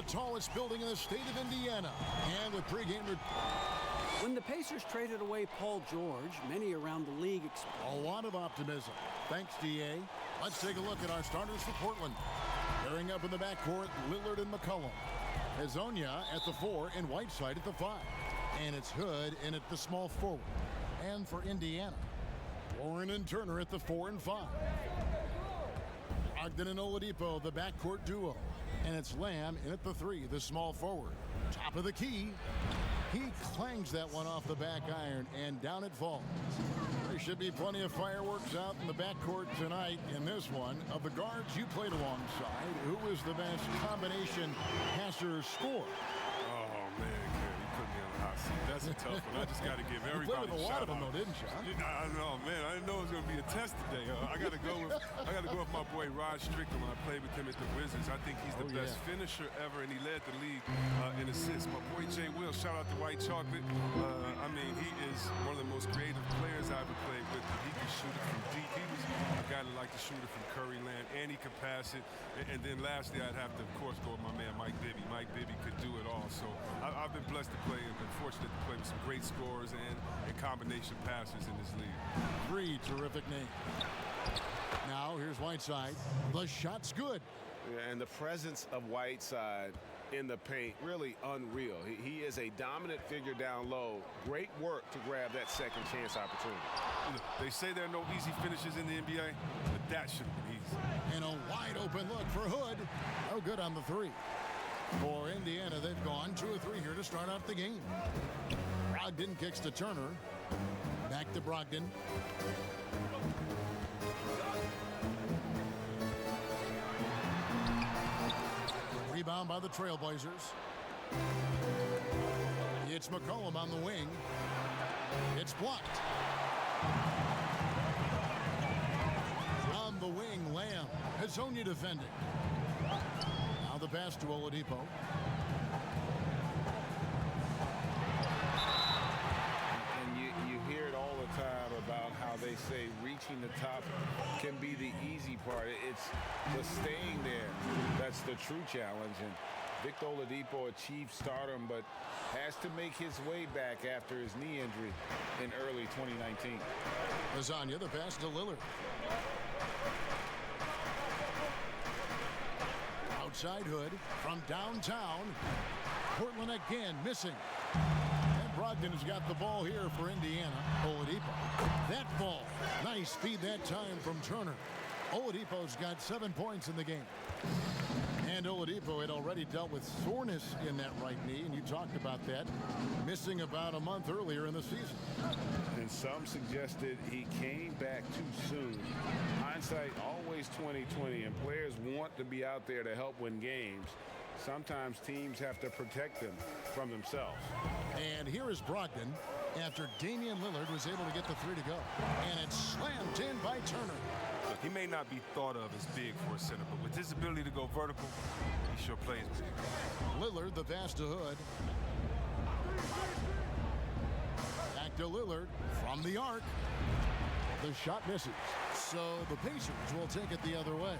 tallest building in the state of Indiana. And with pregame... When the Pacers traded away Paul George, many around the league a lot of optimism. Thanks, DA. Let's take a look at our starters for Portland. Pairing up in the backcourt, Lillard and McCollum. Hezonja at the 4 and Whiteside at the 5. And it's Hood in at the small forward. And for Indiana, Warren and Turner at the 4 and 5. Ogden and Oladipo, the backcourt duo. And it's Lamb in at the 3, the small forward. Top of the key. He clangs that one off the back iron, and down it falls. There should be plenty of fireworks out in the backcourt tonight in this one. Of the guards you played alongside, who was the best combination passer scorer? Oh, man, you put me on the hot seat. That's a tough one. I just got to give everybody you played with a lot of them, out. though, didn't you? I know, man. I didn't know it was going to be a test today. I got to go with my boy Rod Strickland when I played with him at the Wizards. I think he's the best finisher ever, and he led the league in assists. My boy Jay Will, shout out to White Chocolate. I mean, he is one of the most creative players I ever played with. He can shoot it from deep. He was a guy that liked to shoot it from Curry Land, and he could pass it. And then lastly, I'd have to, of course, go with my man Mike Bibby. Mike Bibby could do it all. So I've been blessed to play and been fortunate to play with some great scorers and combination passers in this league. 3 terrific names. Now here's Whiteside. The shot's good. Yeah, and the presence of Whiteside in the paint, really unreal. He is a dominant figure down low. Great work to grab that second chance opportunity. They say there are no easy finishes in the NBA, but that should be easy. And a wide open look for Hood. No good on the 3. For Indiana, they've gone 2 of 3 here to start out the game. Brogdon kicks to Turner. Back to Brogdon. Rebound by the Trailblazers. It's McCollum on the wing. It's blocked. On the wing, Lamb. Hezonja defending. Now the pass to Oladipo. Time about how they say reaching the top can be the easy part. It's the staying there that's the true challenge. And Victor Oladipo achieved stardom, but has to make his way back after his knee injury in early 2019. Hezonja, the pass to Lillard. Outside Hood from downtown. Portland again missing. Brogdon has got the ball here for Indiana. Oladipo. That ball. Nice feed that time from Turner. Oladipo's got 7 points in the game. And Oladipo had already dealt with soreness in that right knee, and you talked about that, missing about a month earlier in the season. And some suggested he came back too soon. Hindsight always 20/20, and players want to be out there to help win games. Sometimes teams have to protect them from themselves. And here is Brogdon after Damian Lillard was able to get the 3 to go. And it's slammed in by Turner. Look, he may not be thought of as big for a center, but with his ability to go vertical, he sure plays big. Lillard, the pass to Hood. Back to Lillard from the arc. The shot misses. So the Pacers will take it the other way.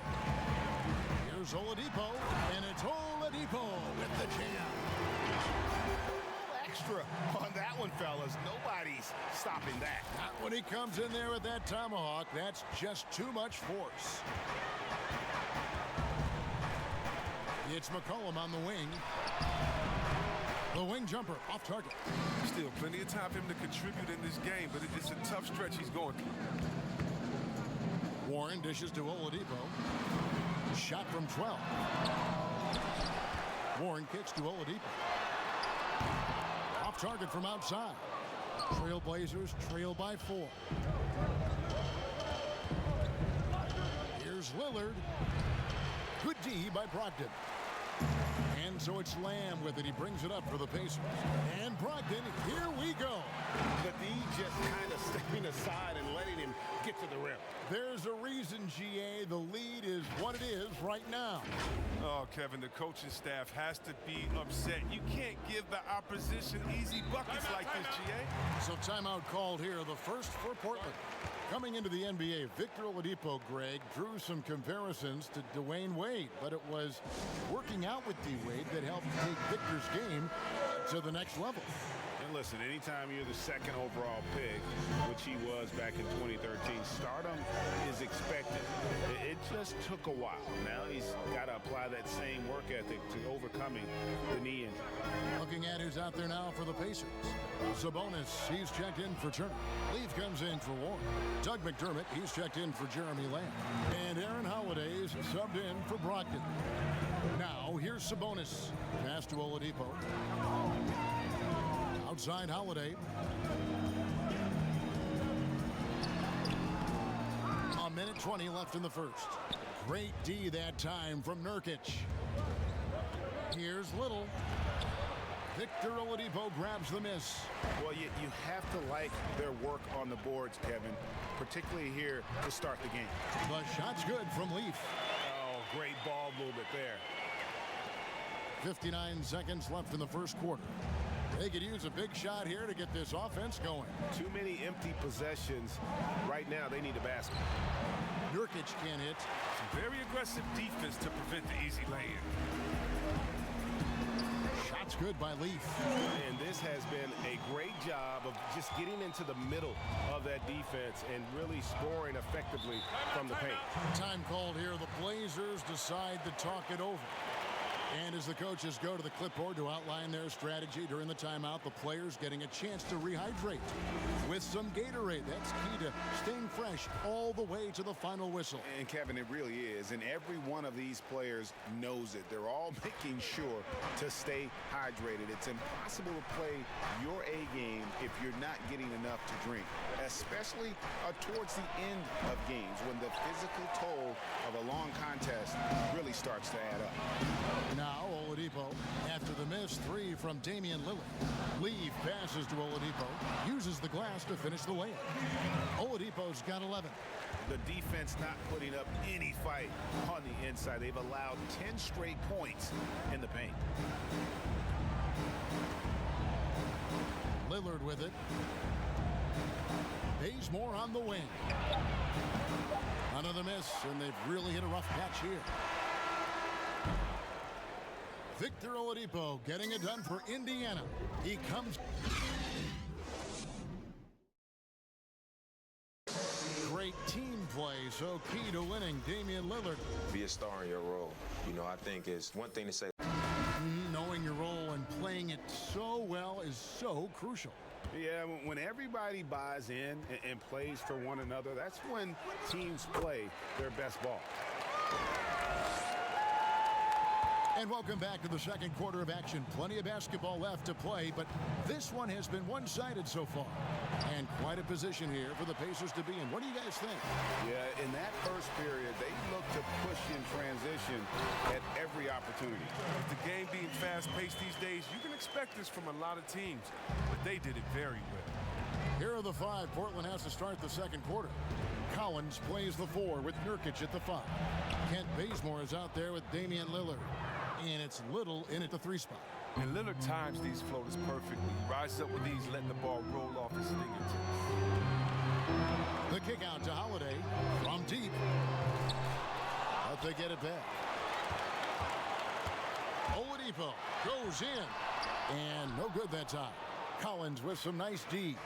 Here's Oladipo, and it's Oladipo with the jam. Extra on that one, fellas. Nobody's stopping that. Not when he comes in there with that tomahawk. That's just too much force. It's McCollum on the wing. The wing jumper off target. Still plenty of time for him to contribute in this game, but it's a tough stretch he's going through. Warren dishes to Oladipo. Shot from 12. Warren kicks to Oladipo. Off target from outside. Trailblazers trail by 4. Here's Lillard. Good D by Brogdon. And so it's Lamb with it. He brings it up for the Pacers. And Brogdon, here we go. The D just kind of stepping aside and letting him get to the rim. There's a reason, GA. The lead is what it is right now. Oh, Kevin, the coaching staff has to be upset. You can't give the opposition easy buckets like this, GA. So timeout called here, the first for Portland. Coming into the NBA, Victor Oladipo, Greg, drew some comparisons to Dwayne Wade, but it was working out with D-Wade that helped take Victor's game to the next level. And listen, anytime you're the second overall pick, which he was back in 2013, stardom is expected. It just took a while. Now he's got to apply that same work ethic to overcoming the knee injury. Looking at who's out there now for the Pacers. Sabonis, he's checked in for Turner. Leaf comes in for Warren. Doug McDermott, he's checked in for Jeremy Lamb. And Aaron Holiday's subbed in for Brogdon. Now, here's Sabonis. Pass to Oladipo. Outside Holiday. A minute 20 left in the first. Great D that time from Nurkic. Here's Little. Victor Oladipo grabs the miss. Well, you have to like their work on the boards, Kevin, particularly here to start the game. The shot's good from Leaf. Oh, great ball movement there. 59 seconds left in the first quarter. They could use a big shot here to get this offense going. Too many empty possessions. Right now, they need a basket. Nurkic can't hit. Some very aggressive defense to prevent the easy lay-in. Shot's good by Leaf. And this has been a great job of just getting into the middle of that defense and really scoring effectively from the paint. Time called here. The Blazers decide to talk it over. And as the coaches go to the clipboard to outline their strategy during the timeout, the players getting a chance to rehydrate with some Gatorade. That's key to staying fresh all the way to the final whistle. And Kevin, it really is. And every one of these players knows it. They're all making sure to stay hydrated. It's impossible to play your A game if you're not getting enough to drink, especially towards the end of games when the physical toll of a long contest really starts to add up. Now Oladipo, after the miss three from Damian Lillard. Leaf passes to Oladipo, uses the glass to finish the layup. Oladipo's got 11. The defense not putting up any fight on the inside. They've allowed 10 straight points in the paint. Lillard with it. Bazemore on the wing. Another miss, and they've really hit a rough patch here. Victor Oladipo getting it done for Indiana. He comes. Great team play, so key to winning. Damian Lillard. Be a star in your role. You know, I think it's one thing to say. Knowing your role and playing it so well is so crucial. Yeah, when everybody buys in and plays for one another, that's when teams play their best ball. And welcome back to the second quarter of action. Plenty of basketball left to play, but this one has been one-sided so far. And quite a position here for the Pacers to be in. What do you guys think? Yeah, in that first period, they looked to push in transition at every opportunity. With the game being fast-paced these days, you can expect this from a lot of teams, but they did it very well. Here are the five. Portland has to start the second quarter. Collins plays the 4 with Nurkic at the 5. Kent Bazemore is out there with Damian Lillard. And it's Little in at the 3 spot. And Lillard times these floaters perfectly. He rises up with these, letting the ball roll off his fingertips. The kick out to Holiday from deep. But they get it back. Oladipo goes in. And no good that time. Collins with some nice D.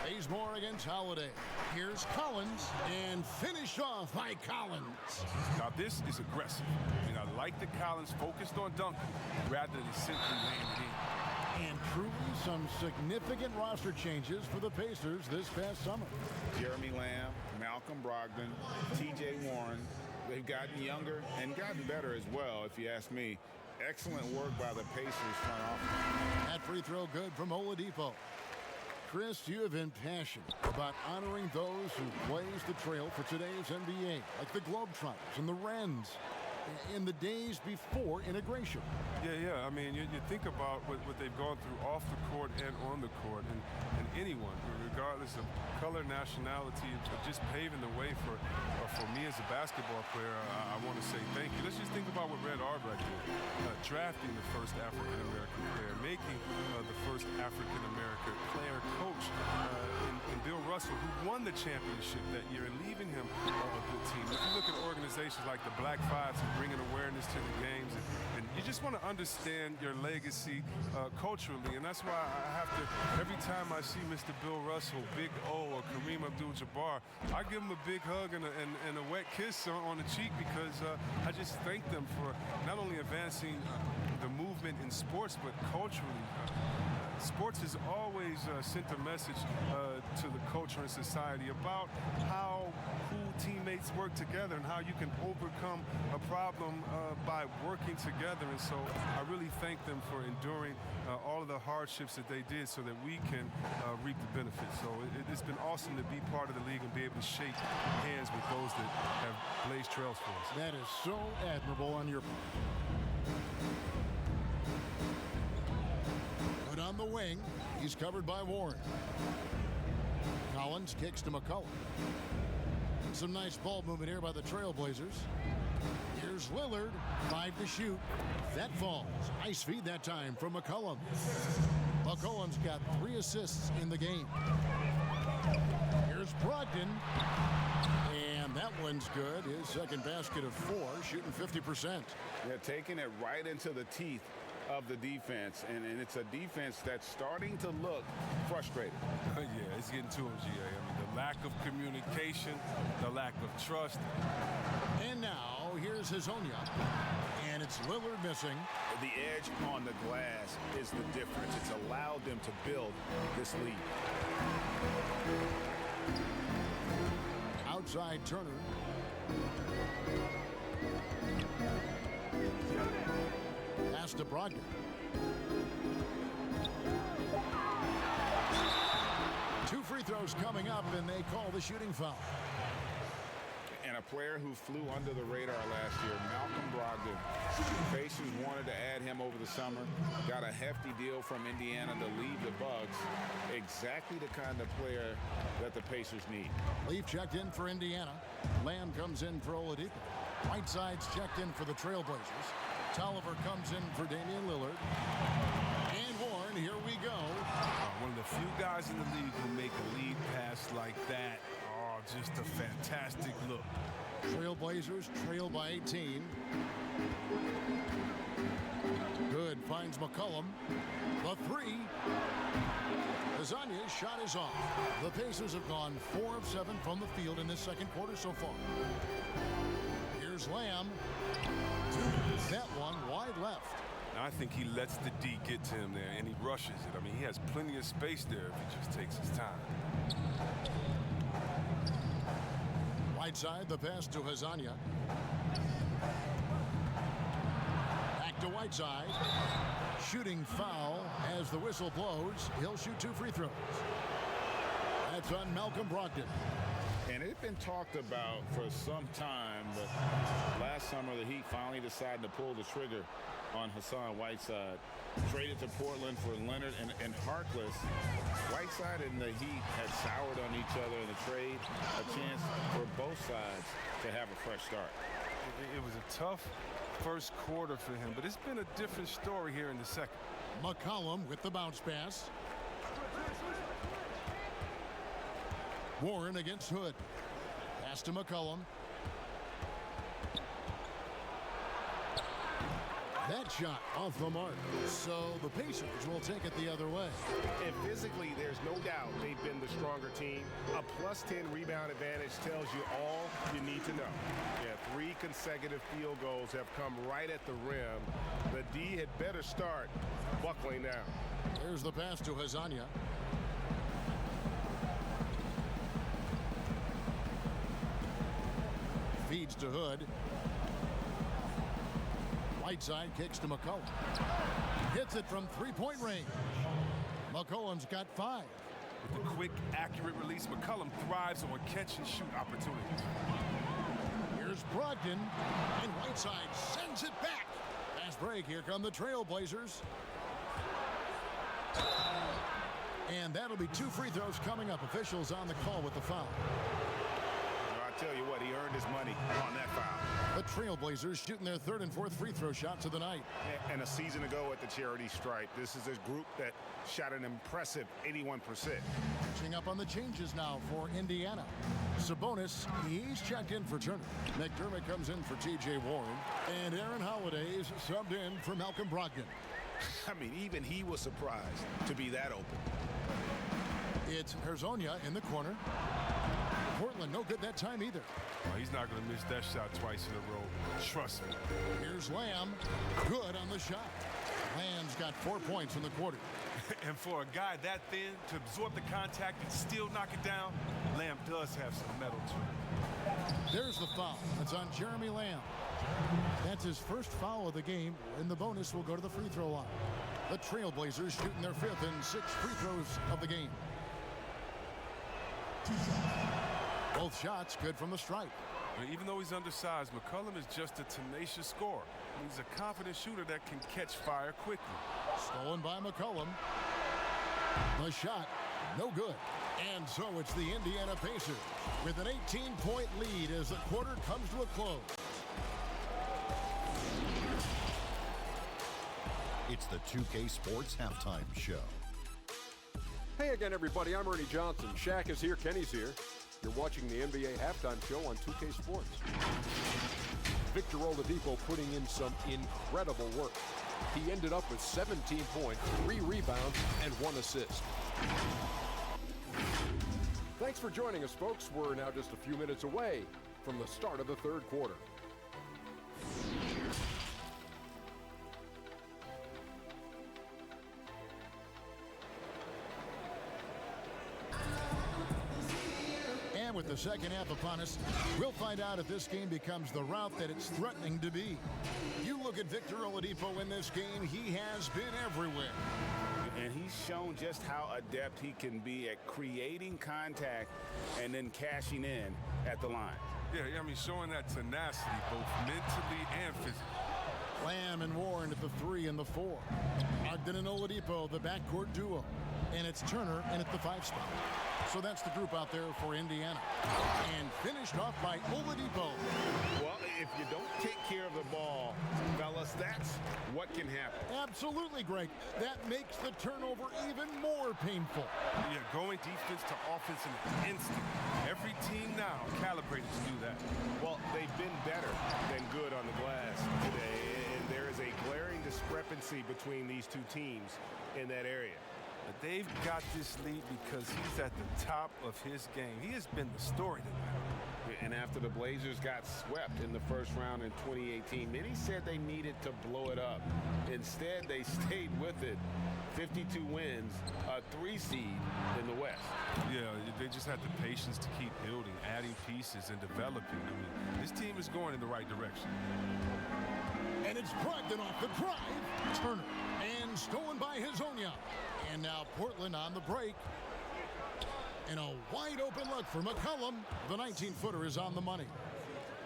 Bazemore against Holiday. Here's Collins, and finished off by Collins. Now this is aggressive, and I like that Collins focused on dunking rather than simply laying it in. And truly some significant roster changes for the Pacers this past summer. Jeremy Lamb, Malcolm Brogdon, T.J. Warren, they've gotten younger and gotten better as well, if you ask me. Excellent work by the Pacers front office. That free throw good from Oladipo. Chris, you have been passionate about honoring those who blazed the trail for today's NBA, like the Globetrotters and the Wrens, in the days before integration. Yeah. I mean, you think about what they've gone through off the court and on the court, and anyone, regardless of color, nationality, just paving the way for me as a basketball player. I want to say thank you. Let's just think about what Red Auerbach did, drafting the first African-American player, making the first African-American player coach in Bill Russell, who won the championship that year, and leaving him a good team. If you look at organizations like the Black Fives who bringing awareness to the games, and you just want to understand your legacy culturally, and that's why I have to, every time I see Mr. Bill Russell, Big O, or Kareem Abdul-Jabbar, I give them a big hug and a wet kiss on the cheek, because I just thank them for not only advancing the movement in sports, but culturally. Sports has always sent a message to the culture and society about how cool teammates work together and how you can overcome a problem by working together. And so I really thank them for enduring all of the hardships that they did so that we can reap the benefits. So it's been awesome to be part of the league and be able to shake hands with those that have blazed trails for us. That is so admirable on your part. But on the wing, he's covered by Warren. Collins kicks to McCullough. Some nice ball movement here by the Trailblazers. Here's Lillard, 5 to shoot. That falls. Nice feed that time from McCollum. McCollum's got 3 assists in the game. Here's Brogdon. And that one's good. His second basket of 4, shooting 50%. Yeah, taking it right into the teeth of the defense, and it's a defense that's starting to look frustrated. Yeah, it's getting to him, GA. I mean, the lack of communication, the lack of trust. And now, here's Hazonia. And it's Lillard missing. The edge on the glass is the difference. It's allowed them to build this lead. Outside Turner. Pass to Brogdon. Two free throws coming up, and they call the shooting foul. And a player who flew under the radar last year, Malcolm Brogdon. The Pacers wanted to add him over the summer. Got a hefty deal from Indiana to leave the Bucks. Exactly the kind of player that the Pacers need. Leaf checked in for Indiana. Lamb comes in for Oladipo. Whiteside's checked in for the Trailblazers. Tolliver comes in for Damian Lillard. And Warren, here we go. One of the few guys in the league who make a lead pass like that. Oh, just a fantastic look. Trailblazers trail by 18. Good, finds McCollum. The 3. Hazounia's shot is off. The Pacers have gone 4 of 7 from the field in this second quarter so far. Here's Lamb. That one wide left. I think he lets the D get to him there, and he rushes it. I mean, he has plenty of space there if he just takes his time. Whiteside, the pass to Hazonia. Back to Whiteside. Shooting foul as the whistle blows. He'll shoot 2 free throws. That's on Malcolm Brogdon. And it's been talked about for some time, but last summer the Heat finally decided to pull the trigger on Hassan Whiteside. Traded to Portland for Leonard and Harkless. Whiteside and the Heat had soured on each other in the trade. A chance for both sides to have a fresh start. It was a tough first quarter for him, but it's been a different story here in the second. McCollum with the bounce pass. Warren against Hood. Pass to McCollum. That shot off the mark. So the Pacers will take it the other way. And physically, there's no doubt they've been the stronger team. A +10 rebound advantage tells you all you need to know. Yeah, 3 consecutive field goals have come right at the rim. The D had better start buckling down. There's the pass to Hazonia. Feeds to Hood. Whiteside kicks to McCollum. Hits it from 3-point range. McCollum's got 5. With the quick, accurate release, McCollum thrives on catch-and-shoot opportunities. Here's Brogdon, and Whiteside sends it back. Fast break. Here come the Trailblazers. And that'll be 2 free throws coming up. Officials on the call with the foul. I tell you what, he earned his money on that foul. The Trailblazers shooting their third and fourth free throw shots of the night. And a season ago at the charity stripe, this is a group that shot an impressive 81%. Catching up on the changes now for Indiana. Sabonis, he's checked in for Turner. McDermott comes in for T.J. Warren. And Aaron Holiday's subbed in for Malcolm Brogdon. I mean, even he was surprised to be that open. It's Herzonia in the corner. Portland no good that time either. Well, he's not going to miss that shot twice in a row. Trust me. Here's Lamb. Good on the shot. Lamb's got 4 points in the quarter. And for a guy that thin to absorb the contact and still knock it down, Lamb does have some metal to him. There's the foul. It's on Jeremy Lamb. That's his first foul of the game, and the bonus will go to the free throw line. The Trailblazers shooting their fifth and sixth free throws of the game. Both shots good from the stripe. Even though he's undersized, McCollum is just a tenacious scorer. He's a confident shooter that can catch fire quickly. Stolen by McCollum. The shot, no good. And so it's the Indiana Pacers with an 18-point lead as the quarter comes to a close. It's the 2K Sports Halftime Show. Hey again, everybody. I'm Ernie Johnson. Shaq is here. Kenny's here. You're watching the NBA Halftime Show on 2K Sports. Victor Oladipo putting in some incredible work. He ended up with 17 points, 3 rebounds, and 1 assist. Thanks for joining us, folks. We're now just a few minutes away from the start of the third quarter. And with the second half upon us, we'll find out if this game becomes the route that it's threatening to be. You look at Victor Oladipo in this game, he has been everywhere. And he's shown just how adept he can be at creating contact and then cashing in at the line. Yeah, I mean, showing that tenacity both mentally and physically. Lamb and Warren at the 3 and the 4. Ogden and Oladipo, the backcourt duo. And it's Turner in at the 5 spot. So that's the group out there for Indiana. And finished off by Oladipo. Well, if you don't take care of the ball, fellas, that's what can happen. Absolutely, Greg. That makes the turnover even more painful. Yeah, going defense to offense in an instant. Every team now calibrated to do that. Well, they've been better than good on the glass today, and there is a glaring discrepancy between these two teams in that area. But they've got this lead because he's at the top of his game. He has been the story tonight. And after the Blazers got swept in the first round in 2018, many said they needed to blow it up. Instead, they stayed with it. 52 wins, a 3 seed in the West. Yeah, they just had the patience to keep building, adding pieces, and developing. I mean, this team is going in the right direction. And it's Brogdon off the drive. Turner. And stolen by Herzonia. And now Portland on the break. And a wide open look for McCollum. The 19-footer is on the money.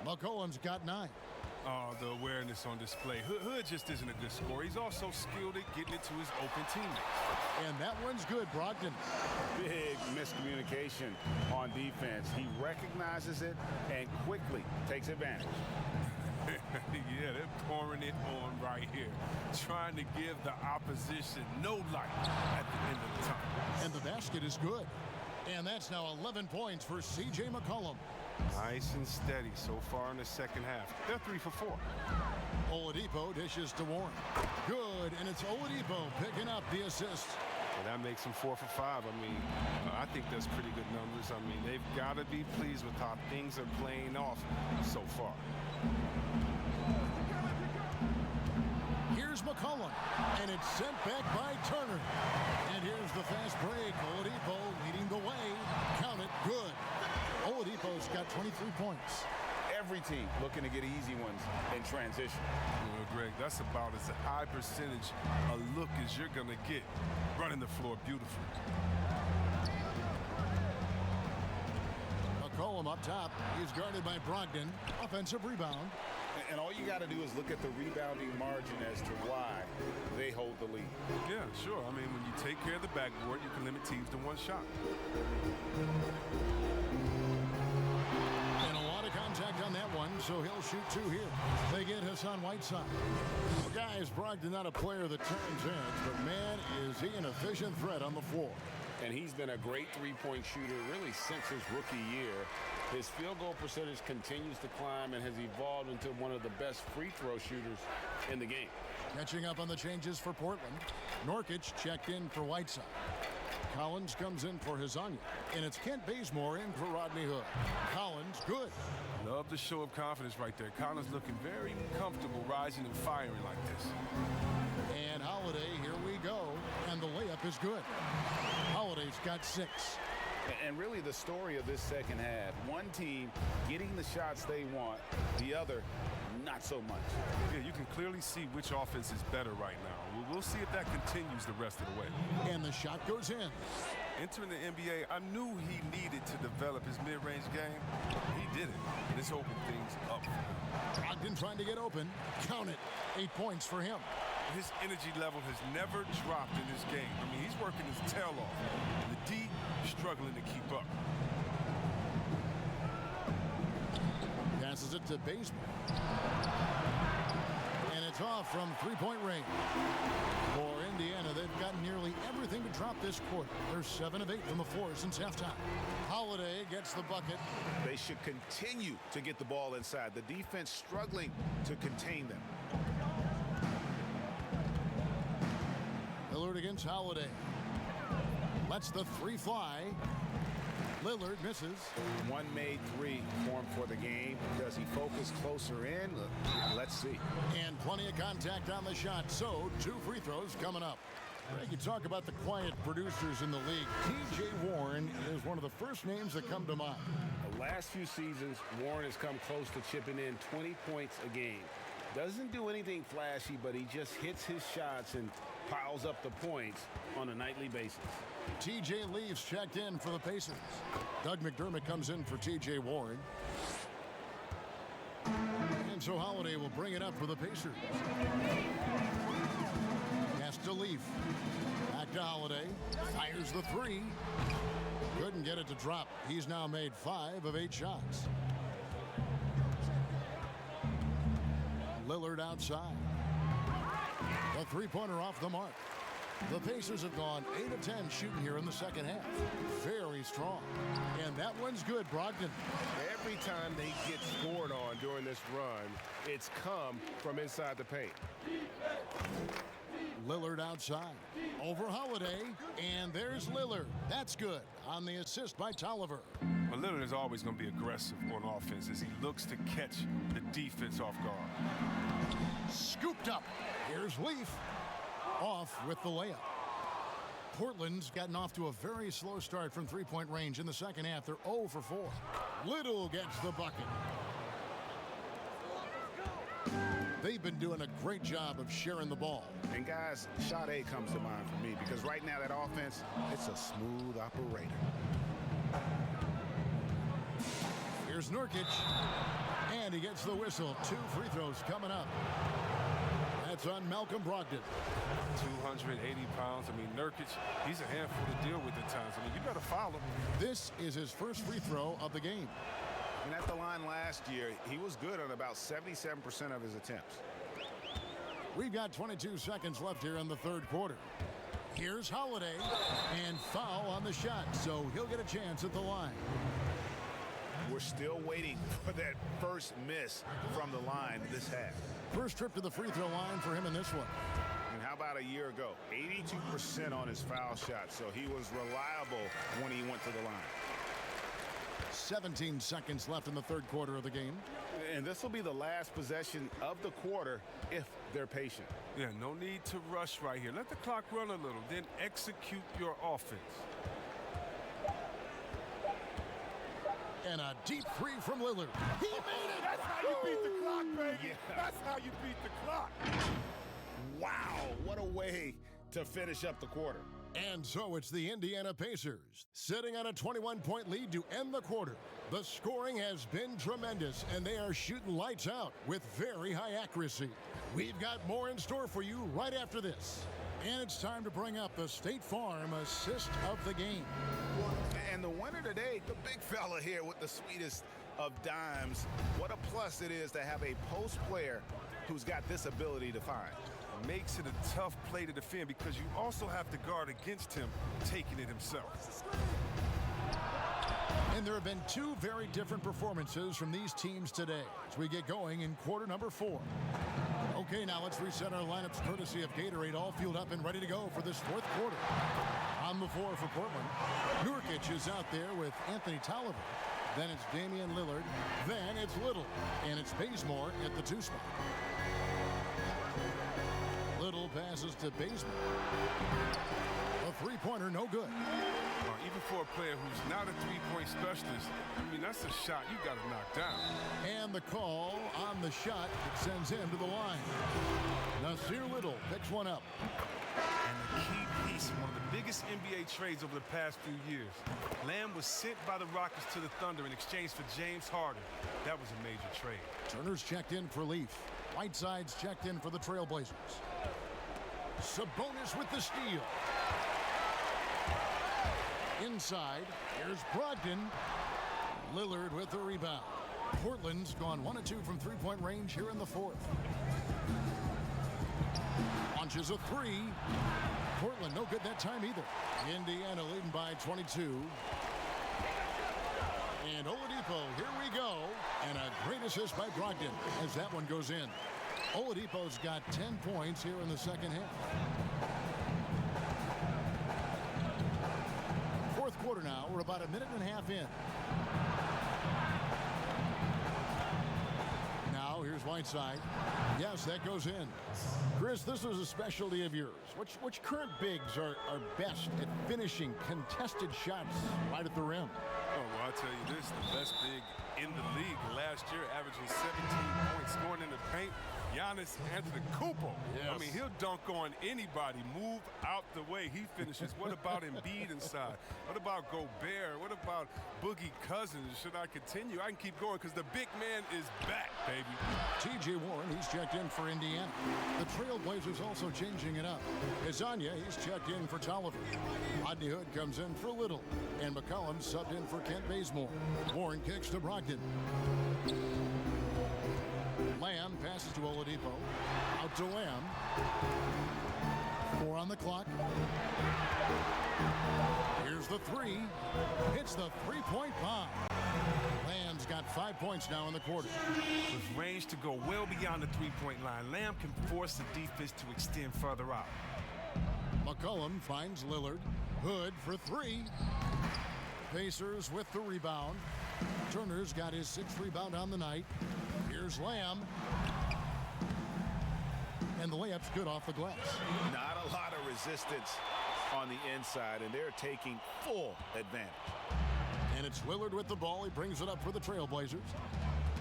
McCollum's got 9. Oh, the awareness on display. Hood just isn't a good scorer. He's also skilled at getting it to his open teammates. And that one's good, Brogdon. Big miscommunication on defense. He recognizes it and quickly takes advantage. Yeah, they're pouring it on right here, trying to give the opposition no light at the end of the time. And the basket is good. And that's now 11 points for C.J. McCollum. Nice and steady so far in the second half. They're 3 for 4. Oladipo dishes to Warren. Good, and it's Oladipo picking up the assist. And that makes them 4 for 5. I mean, I think that's pretty good numbers. I mean, they've got to be pleased with how things are playing off so far. Here's McCollum, and it's sent back by Turner. And here's the fast break. Oladipo leading the way. Count it, good. Oladipo's got 23 points. Every team looking to get easy ones in transition. Well, Greg, that's about as high percentage a look as you're going to get running the floor beautifully. McCollum up top. He's guarded by Brogdon. Offensive rebound. And all you got to do is look at the rebounding margin as to why they hold the lead. Yeah, sure. I mean, when you take care of the backboard, you can limit teams to 1 shot. And a And so he'll shoot two here. They get Hassan Whiteside. Well, guys, Brogdon not a player that turns heads, but man, is he an efficient threat on the floor. And he's been a great three-point shooter really since his rookie year. His field goal percentage continues to climb and has evolved into one of the best free throw shooters in the game. Catching up on the changes for Portland. Nurkic checked in for Whiteside. Collins comes in for Hezonja. And it's Kent Bazemore in for Rodney Hood. Collins, good. Love the show of confidence right there. Collins looking very comfortable rising and firing like this. And Holiday, here we go. And the layup is good. Holiday's got 6. And really the story of this second half, one team getting the shots they want, the other not so much. Yeah, you can clearly see which offense is better right now. We'll see if that continues the rest of the way. And the shot goes in. Entering the NBA, I knew he needed to develop his mid-range game. He did it. This opened things up. Brogdon trying to get open. Count it. 8 points for him. His energy level has never dropped in this game. I mean, he's working his tail off. The D struggling to keep up. Passes it to Bazemore. And it's off from three-point range. For Indiana, they've got nearly everything to drop this quarter. They're 7 of 8 from the floor since halftime. Holiday gets the bucket. They should continue to get the ball inside. The defense struggling to contain them. Lillard against Holiday. Lets the three fly. Lillard misses. One made three formed for the game. Does he focus closer in? Let's see. And plenty of contact on the shot. So 2 free throws coming up. Greg, you talk about the quiet producers in the league. T.J. Warren is one of the first names that come to mind. The last few seasons, Warren has come close to chipping in 20 points a game. Doesn't do anything flashy, but he just hits his shots and piles up the points on a nightly basis. T.J. Leaves checked in for the Pacers. Doug McDermott comes in for T.J. Warren. And so Holiday will bring it up for the Pacers. Pass to Leaf. Back to Holiday. Fires the three. Couldn't get it to drop. He's now made 5 of 8 shots. Lillard outside. The three-pointer off the mark. The Pacers have gone 8 of 10 shooting here in the second half. Very strong. And that one's good, Brogdon. Every time they get scored on during this run, it's come from inside the paint. Lillard outside. Over Holiday. And there's Lillard. That's good on the assist by Tolliver. Well, Lillard is always going to be aggressive on offense as he looks to catch the defense off guard. Scooped up. Here's Leaf. Off with the layup. Portland's gotten off to a very slow start from three-point range in the second half. They're 0 for 4. Little gets the bucket. They've been doing a great job of sharing the ball. And guys, shot A comes to mind for me because right now that offense, it's a smooth operator. Here's Nurkic. And he gets the whistle. 2 free throws coming up. That's on Malcolm Brogdon. 280 pounds. I mean, Nurkic, he's a handful to deal with at times. I mean, you better foul him. This is his first free throw of the game. And at the line last year, he was good on about 77% of his attempts. We've got 22 seconds left here in the third quarter. Here's Holiday. And foul on the shot, so he'll get a chance at the line. We're still waiting for that first miss from the line this half. First trip to the free throw line for him in this one. And how about a year ago? 82% on his foul shot, so he was reliable when he went to the line. 17 seconds left in the third quarter of the game. And this will be the last possession of the quarter if they're patient. Yeah, no need to rush right here. Let the clock run a little, then execute your offense. And a deep three from Lillard. He made it! That's how you beat the clock, baby! Yeah. That's how you beat the clock! Wow, what a way to finish up the quarter. And so it's the Indiana Pacers, sitting on a 21-point lead to end the quarter. The scoring has been tremendous, and they are shooting lights out with very high accuracy. We've got more in store for you right after this. And it's time to bring up the State Farm assist of the game. And the winner today, the big fella here with the sweetest of dimes. What a plus it is to have a post player who's got this ability to find. Makes it a tough play to defend because you also have to guard against him taking it himself. And there have been two very different performances from these teams today as we get going in quarter number 4. Okay, now let's reset our lineups courtesy of Gatorade, all fueled up and ready to go for this fourth quarter. On the floor for Portland, Nurkic is out there with Anthony Tolliver. Then it's Damian Lillard. Then it's Little. And it's Bazemore at the 2 spot. Little passes to Bazemore. A three-pointer, no good. Even for a player who's not a three-point specialist, I mean, that's a shot you got to knock down. And the call on the shot that sends him to the line. Nasir Little picks one up. And the key piece, one of the biggest NBA trades over the past few years. Lamb was sent by the Rockets to the Thunder in exchange for James Harden. That was a major trade. Turner's checked in for Leaf. Whiteside's checked in for the Trailblazers. Sabonis with the steal. Inside, here's Brogdon. Lillard with the rebound. Portland's gone 1 of 2 from three-point range here in the fourth. Launches a three. Portland no good that time either. Indiana leading by 22. And Oladipo, here we go. And a great assist by Brogdon as that one goes in. Oladipo's got 10 points here in the second half. Fourth quarter now. We're about a minute and a half in. Now here's Whiteside. Yes, that goes in. Chris, this is a specialty of yours. Which current bigs are best at finishing contested shots right at the rim? Oh, well, I'll tell you this. The best big in the league last year, averaging 17 points, scoring in the paint. Giannis Antetokounmpo. Yes. I mean, he'll dunk on anybody. Move out the way. He finishes. What about Embiid inside? What about Gobert? What about Boogie Cousins? Should I continue? I can keep going because the big man is back, baby. T.J. Warren, he's checked in for Indiana. The Trailblazers also changing it up. Azania, he's checked in for Tolliver. Rodney Hood comes in for Little. And McCollum subbed in for Kent Bazemore. Warren kicks to Brogdon. Lamb passes to Oladipo. Out to Lamb. 4 on the clock. Here's the three. Hits the three-point bomb. Lamb's got 5 points now in the quarter. With range to go well beyond the three-point line, Lamb can force the defense to extend further out. McCollum finds Lillard. Hood for three. Pacers with the rebound. Turner's got his 6th rebound on the night. Here's Lamb. And the layup's good off the glass. Not a lot of resistance on the inside, and they're taking full advantage. And it's Lillard with the ball. He brings it up for the Trailblazers.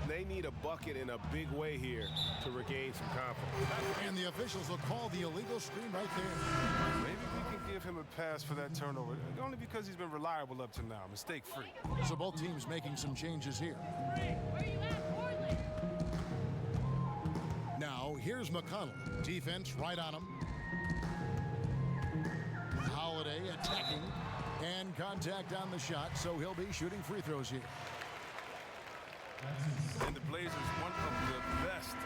They need a bucket in a big way here to regain some confidence. And the officials will call the illegal screen right there. Maybe we can give him a pass for that turnover, only because he's been reliable up to now, mistake-free. So both teams making some changes here. Now, here's McConnell. Defense right on him. Holiday attacking. And contact on the shot, so he'll be shooting free throws here. And the Blazers, one of the best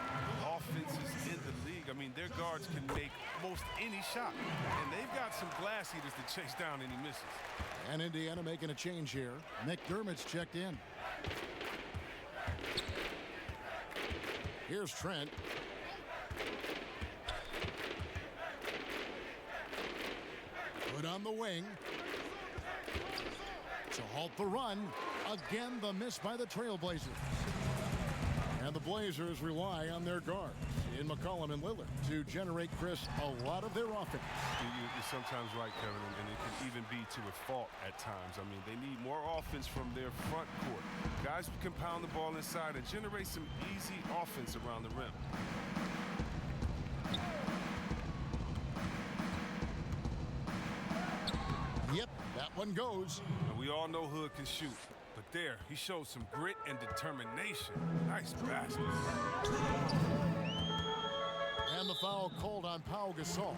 offenses in the league. I mean, their guards can make most any shot. And they've got some glass eaters to chase down any misses. And Indiana making a change here. McDermott's checked in. Here's Trent. Put on the wing. To halt the run. Again, the miss by the Trailblazers. And the Blazers rely on their guards in McCollum and Lillard to generate, Chris, a lot of their offense. You're sometimes right, Kevin, and it can even be to a fault at times. I mean, they need more offense from their front court. Guys who can pound the ball inside and generate some easy offense around the rim. Yep, that one goes. And we all know Hood can shoot. But there, he showed some grit and determination. Nice basket. And the foul called on Pau Gasol.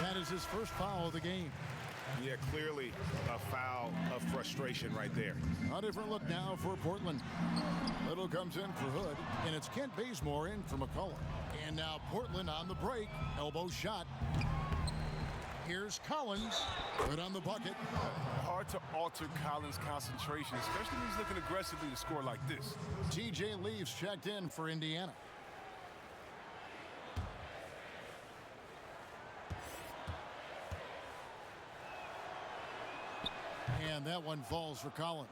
That is his first foul of the game. Yeah, clearly a foul of frustration right there. A different look now for Portland. Little comes in for Hood, and it's Kent Bazemore in for McCullough. And now Portland on the break. Elbow shot. Here's Collins. Good on the bucket. Hard to alter Collins' concentration, especially when he's looking aggressively to score like this. TJ Leaves checked in for Indiana. And that one falls for Collins.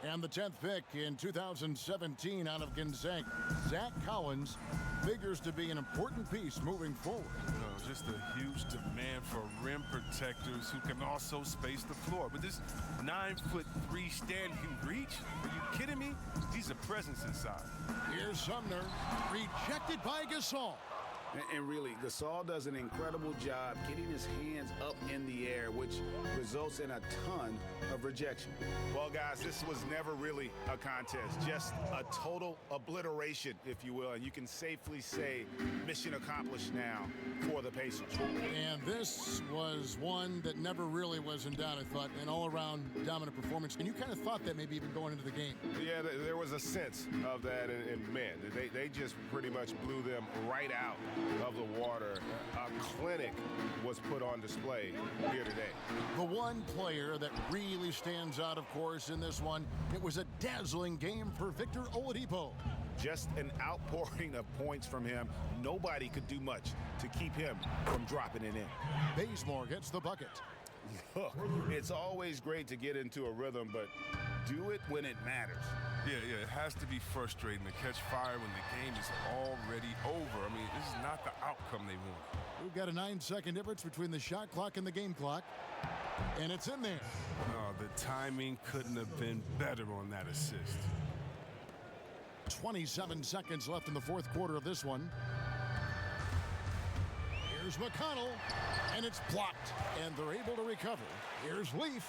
And the 10th pick in 2017 out of Gonzaga, Zach Collins figures to be an important piece moving forward. Just a huge demand for rim protectors who can also space the floor. But this 9'3" standing reach? Are you kidding me? He's a presence inside. Here's Sumner, rejected by Gasol. And really, Gasol does an incredible job getting his hands up in the air, which results in a ton of rejection. Well, guys, this was never really a contest, just a total obliteration, if you will. And you can safely say mission accomplished now for the Pacers. And this was one that never really was in doubt, I thought, an all-around dominant performance. And you kind of thought that maybe even going into the game. Yeah, there was a sense of that, and man, they just pretty much blew them right out of the water. A clinic was put on display here today. The one player that really stands out, of course, in this one, it was a dazzling game for Victor Oladipo. Just an outpouring of points from him. Nobody could do much to keep him from dropping it in. Bazemore gets the bucket. Look, it's always great to get into a rhythm, but do it when it matters. Yeah, it has to be frustrating to catch fire when the game is already over. I mean, this is not the outcome they want. We've got a 9-second difference between the shot clock and the game clock, and it's in there. No, the timing couldn't have been better on that assist. 27 seconds left in the fourth quarter of this one. Here's McConnell, and it's blocked, and they're able to recover. Here's Leaf,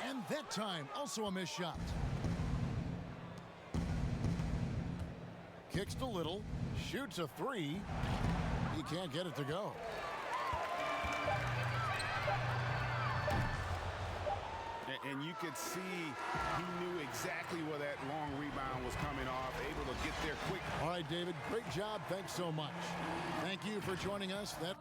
and that time also a missed shot. Kicks to Little, shoots a three. He can't get it to go. And you could see he knew exactly where that long rebound was coming off, able to get there quick. All right, David, great job. Thanks so much. Thank you for joining us. That